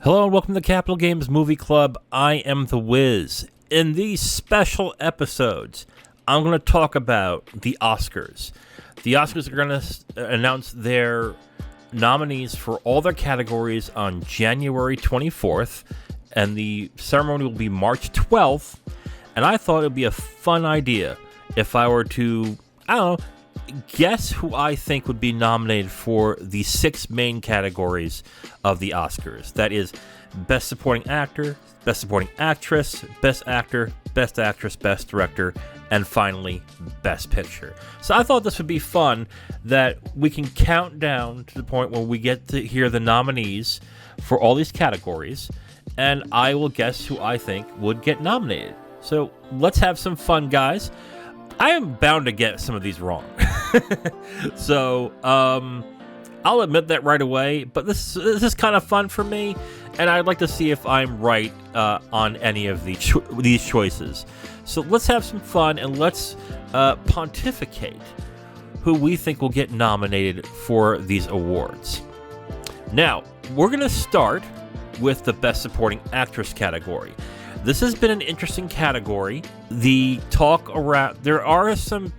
Hello and welcome to the Capital Games Movie Club. I am The Wiz. In these special episodes, I'm going to talk about the Oscars. The Oscars are going to announce their nominees for all their categories on January 24th, and the ceremony will be March 12th. And I thought it would be a fun idea if I were to, guess who I think would be nominated for the 6 main categories of the Oscars. That is Best Supporting Actor, Best Supporting Actress, Best Actor, Best Actress, Best Director, and finally, Best Picture. So I thought this would be fun, that we can count down to the point where we get to hear the nominees for all these categories, and I will guess who I think would get nominated. So let's have some fun, guys. I am bound to get some of these wrong. So, I'll admit that right away, but this is kind of fun for me, and I'd like to see if I'm right on any of these choices. So let's have some fun, and let's pontificate who we think will get nominated for these awards. Now, we're going to start with the Best Supporting Actress category. This has been an interesting category. The talk around, there are some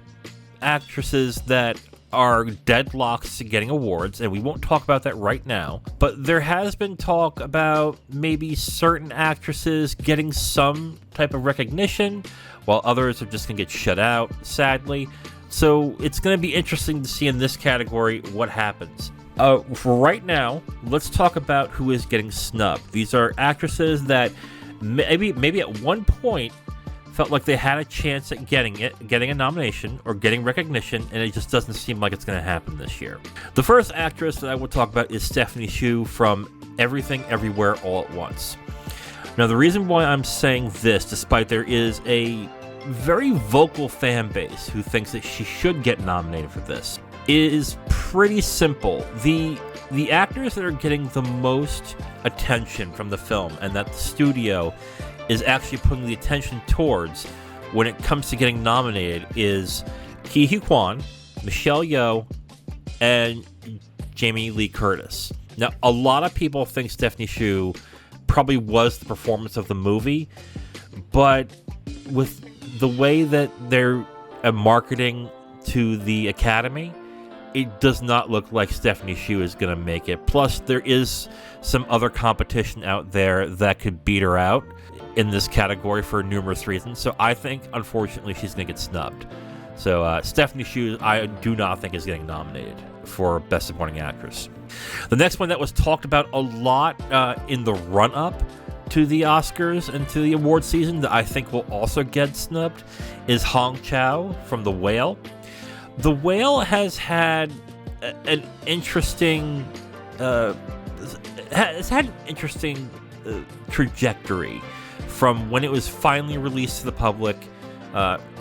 actresses that are deadlocks to getting awards, and we won't talk about that right now, but there has been talk about maybe certain actresses getting some type of recognition while others are just going to get shut out, sadly. So it's going to be interesting to see in this category what happens. For right now, let's talk about who is getting snubbed. These are actresses that maybe at one point felt like they had a chance at getting a nomination or getting recognition, and it just doesn't seem like it's going to happen this year. The first actress that I will talk about is Stephanie Hsu from Everything Everywhere All at Once. Now, the reason why I'm saying this, despite there is a very vocal fan base who thinks that she should get nominated for this, is pretty simple. The actors that are getting the most attention from the film, and that the studio is actually putting the attention towards when it comes to getting nominated, is Ke Huy Quan, Michelle Yeoh, and Jamie Lee Curtis. Now, a lot of people think Stephanie Hsu probably was the performance of the movie, but with the way that they're marketing to the Academy, it does not look like Stephanie Hsu is going to make it. Plus, there is some other competition out there that could beat her out in this category for numerous reasons. So I think, unfortunately, she's going to get snubbed. So Stephanie Hsu, I do not think is getting nominated for Best Supporting Actress. The next one that was talked about a lot in the run-up to the Oscars and to the award season that I think will also get snubbed is Hong Chau from The Whale. The Whale has had an interesting trajectory from when it was finally released to the public,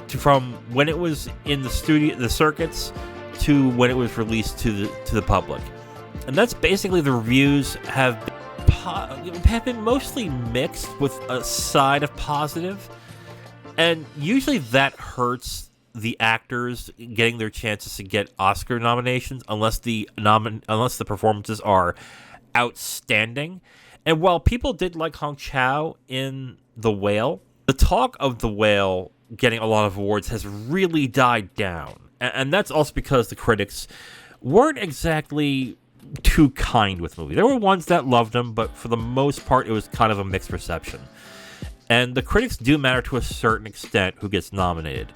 from when it was in the circuits, to when it was released to the public. And that's basically, the reviews have been mostly mixed with a side of positive, and usually that hurts the actors getting their chances to get Oscar nominations unless the performances are outstanding. And while people did like Hong Chau in The Whale, the talk of The Whale getting a lot of awards has really died down. And that's also because the critics weren't exactly too kind with the movie. There were ones that loved him, but for the most part, it was kind of a mixed reception. And the critics do matter to a certain extent who gets nominated.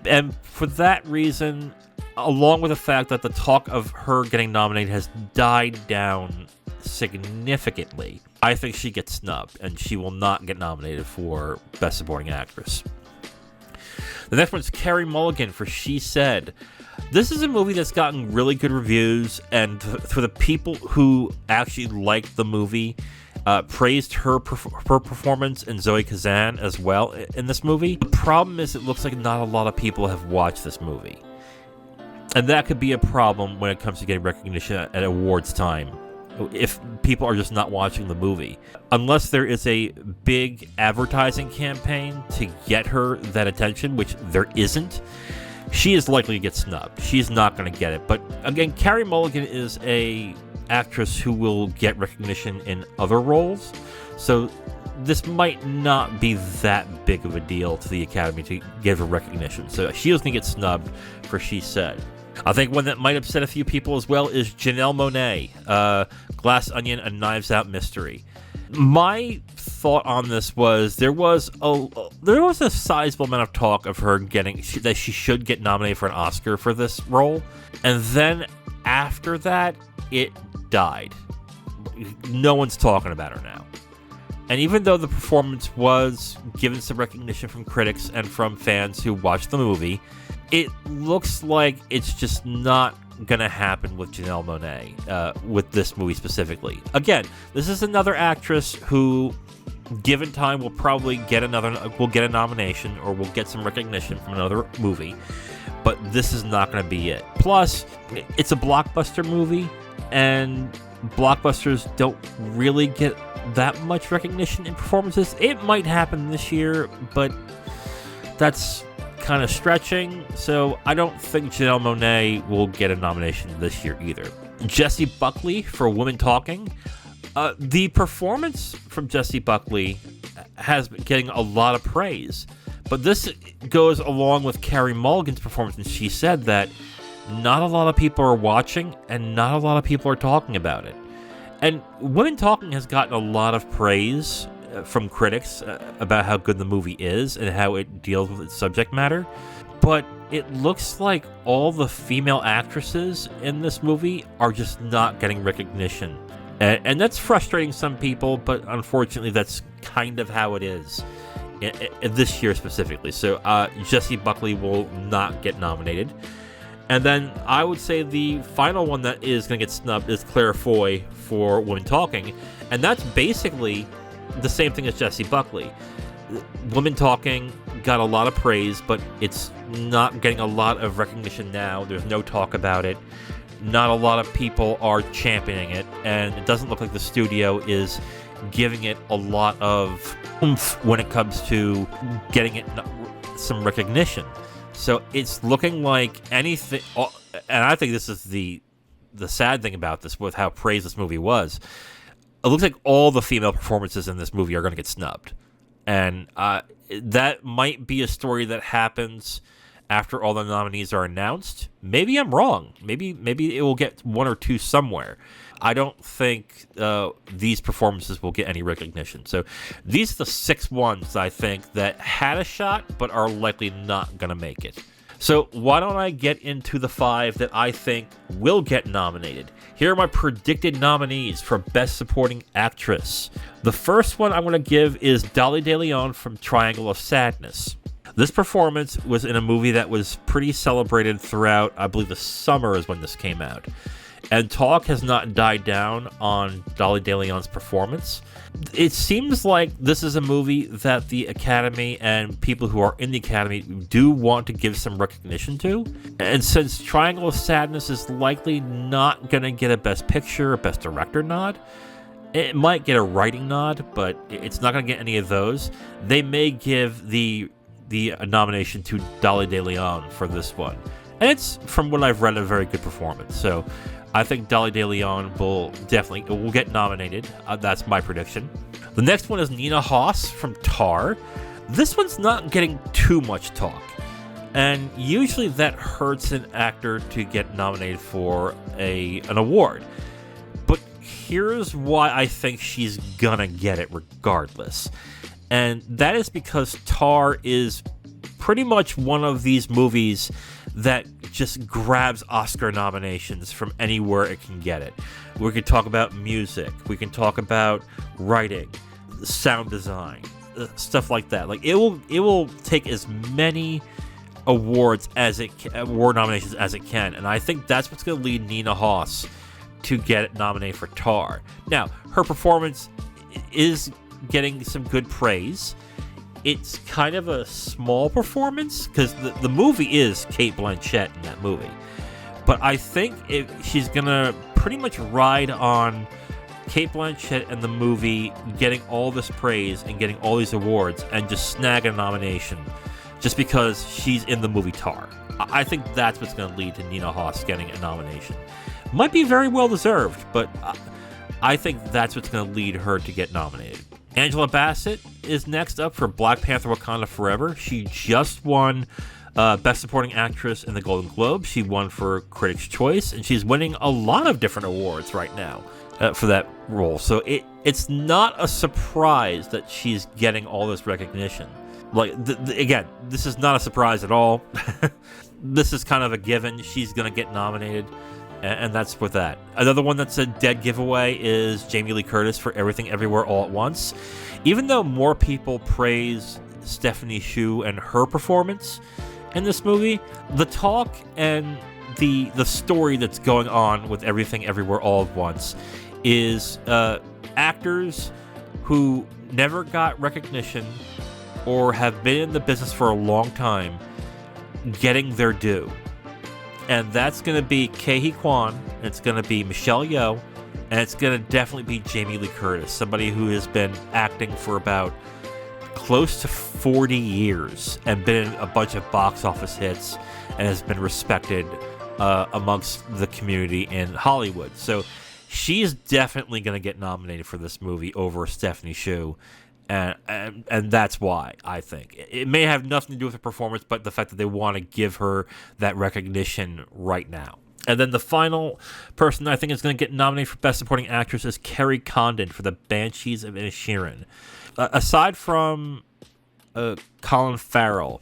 And for that reason, along with the fact that the talk of her getting nominated has died down significantly, I think she gets snubbed, and she will not get nominated for Best Supporting Actress. The next one is Carey Mulligan for She Said. This is a movie that's gotten really good reviews, and for the people who actually liked the movie, praised her performance and Zoe Kazan as well in this movie. The problem is, it looks like not a lot of people have watched this movie. And that could be a problem when it comes to getting recognition at awards time, if people are just not watching the movie. Unless there is a big advertising campaign to get her that attention, which there isn't, she is likely to get snubbed. She's not going to get it. But again, Carey Mulligan is a actress who will get recognition in other roles. So this might not be that big of a deal to the Academy to give her recognition. So she was going to get snubbed for She Said. I think one that might upset a few people as well is Janelle Monáe, Glass Onion, A Knives Out Mystery. My thought on this was there was a sizable amount of talk of her that she should get nominated for an Oscar for this role, and then after that it died. No one's talking about her now. And even though the performance was given some recognition from critics and from fans who watched the movie, it looks like it's just not going to happen with Janelle Monáe, with this movie specifically. Again, this is another actress who, given time, will probably get a nomination or will get some recognition from another movie, but this is not going to be it. Plus, it's a blockbuster movie, and blockbusters don't really get that much recognition in performances. It might happen this year, but that's kind of stretching, so I don't think Janelle Monáe will get a nomination this year either. Jessie Buckley for Women Talking. The performance from Jessie Buckley has been getting a lot of praise, but this goes along with Carey Mulligan's performance, and She Said that not a lot of people are watching and not a lot of people are talking about it. And Women Talking has gotten a lot of praise from critics about how good the movie is and how it deals with its subject matter, but it looks like all the female actresses in this movie are just not getting recognition, and that's frustrating some people, but unfortunately that's kind of how it is in this year specifically. So Jessie Buckley will not get nominated. And then I would say the final one that is going to get snubbed is Claire Foy for Women Talking, and that's basically the same thing as Jessie Buckley. Women Talking got a lot of praise, but it's not getting a lot of recognition now. There's no talk about it. Not a lot of people are championing it, and it doesn't look like the studio is giving it a lot of oomph when it comes to getting it some recognition. So it's looking like anything, and I think this is the sad thing about this, with how praised this movie was. It looks like all the female performances in this movie are going to get snubbed. And that might be a story that happens after all the nominees are announced. Maybe I'm wrong. Maybe it will get one or two somewhere. I don't think these performances will get any recognition. So these are the 6 ones, I think, that had a shot but are likely not going to make it. So why don't I get into the 5 that I think will get nominated? Here are my predicted nominees for Best Supporting Actress. The first one I'm going to give is Dolly De Leon from Triangle of Sadness. This performance was in a movie that was pretty celebrated throughout, I believe the summer is when this came out. And talk has not died down on Dolly De Leon's performance. It seems like this is a movie that the Academy and people who are in the Academy do want to give some recognition to. And since Triangle of Sadness is likely not going to get a Best Picture or Best Director nod, it might get a writing nod, but it's not going to get any of those. They may give the nomination to Dolly De Leon for this one. And it's, from what I've read, a very good performance. So I think Dolly De Leon will get nominated. That's my prediction. The next one is Nina Hoss from Tar. This one's not getting too much talk, and usually that hurts an actor to get nominated for an award. But here's why I think she's gonna get it regardless, and that is because Tar is pretty much one of these movies that just grabs Oscar nominations from anywhere it can get it. We can talk about music, we can talk about writing, sound design, stuff like that. Like it will take as many award nominations as it can, and I think that's what's going to lead Nina Hoss to get nominated for Tar. Now, her performance is getting some good praise. It's kind of a small performance because the movie is Cate Blanchett in that movie. But I think she's going to pretty much ride on Cate Blanchett and the movie getting all this praise and getting all these awards and just snag a nomination just because she's in the movie Tar. I think that's what's going to lead to Nina Hoss getting a nomination. might be very well deserved, but I think that's what's going to lead her to get nominated. Angela Bassett is next up for Black Panther: Wakanda Forever. She just won Best Supporting Actress in the Golden Globe. She won for Critics' Choice, and she's winning a lot of different awards right now for that role. So it's not a surprise that she's getting all this recognition. Like, again, this is not a surprise at all. This is kind of a given. She's going to get nominated, and that's with that. Another one that's a dead giveaway is Jamie Lee Curtis for Everything Everywhere All at Once. Even though more people praise Stephanie Hsu and her performance in this movie, the talk and the story that's going on with Everything Everywhere All at Once is actors who never got recognition or have been in the business for a long time getting their due. And that's going to be Ke Huy Quan, it's going to be Michelle Yeoh, and it's going to definitely be Jamie Lee Curtis, somebody who has been acting for about close to 40 years and been in a bunch of box office hits and has been respected amongst the community in Hollywood. So she's definitely going to get nominated for this movie over Stephanie Hsu. And that's why, I think. It may have nothing to do with her performance, but the fact that they want to give her that recognition right now. And then the final person I think is going to get nominated for Best Supporting Actress is Kerry Condon for The Banshees of Inisherin. Aside from Colin Farrell,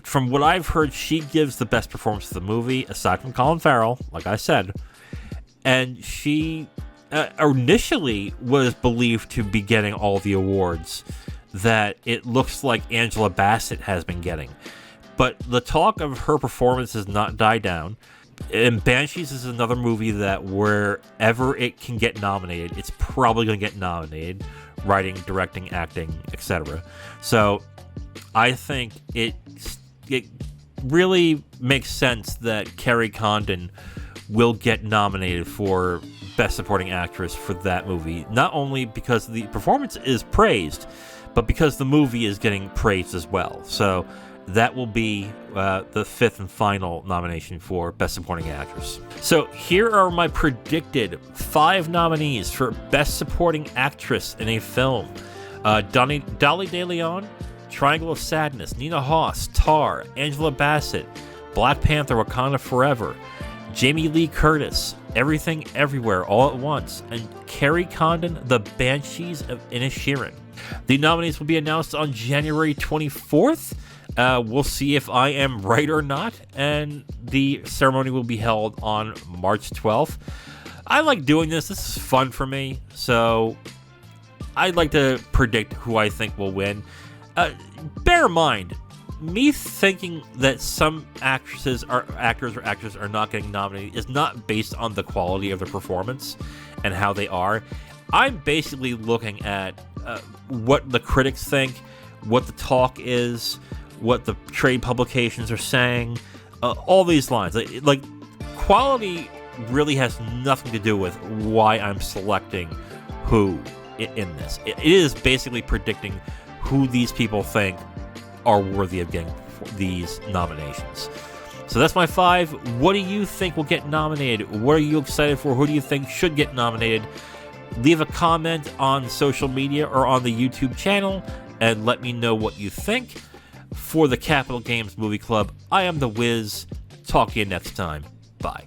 from what I've heard, she gives the best performance of the movie, aside from Colin Farrell, like I said. And she initially was believed to be getting all the awards that it looks like Angela Bassett has been getting. But the talk of her performance has not died down. And Banshees is another movie that wherever it can get nominated, it's probably going to get nominated. Writing, directing, acting, etc. So I think it really makes sense that Kerry Condon will get nominated for Best Supporting Actress for that movie, not only because the performance is praised, but because the movie is getting praised as well. So that will be the fifth and final nomination for Best Supporting Actress. So here are my predicted 5 nominees for Best Supporting Actress in a film. Dolly De Leon, Triangle of Sadness, Nina Hoss, Tar, Angela Bassett, Black Panther: Wakanda Forever, Jamie Lee Curtis, Everything Everywhere All at Once, and Kerry Condon, The Banshees of Inisherin. The nominees will be announced on January 24th. We'll see if I am right or not, and the ceremony will be held on March 12th. I like doing this. This is fun for me, so I'd like to predict who I think will win. Bear in mind, me thinking that some actors or actresses are not getting nominated is not based on the quality of their performance and how they are. I'm basically looking at what the critics think, what the talk is, what the trade publications are saying, all these lines. Like quality really has nothing to do with why I'm selecting who in this. It is basically predicting who these people think are worthy of getting these nominations. So that's my 5. What do you think will get nominated? What are you excited for? Who do you think should get nominated? Leave a comment on social media or on the YouTube channel and let me know what you think. For the Capital Games Movie Club, I am The Wiz. Talk to you next time. Bye.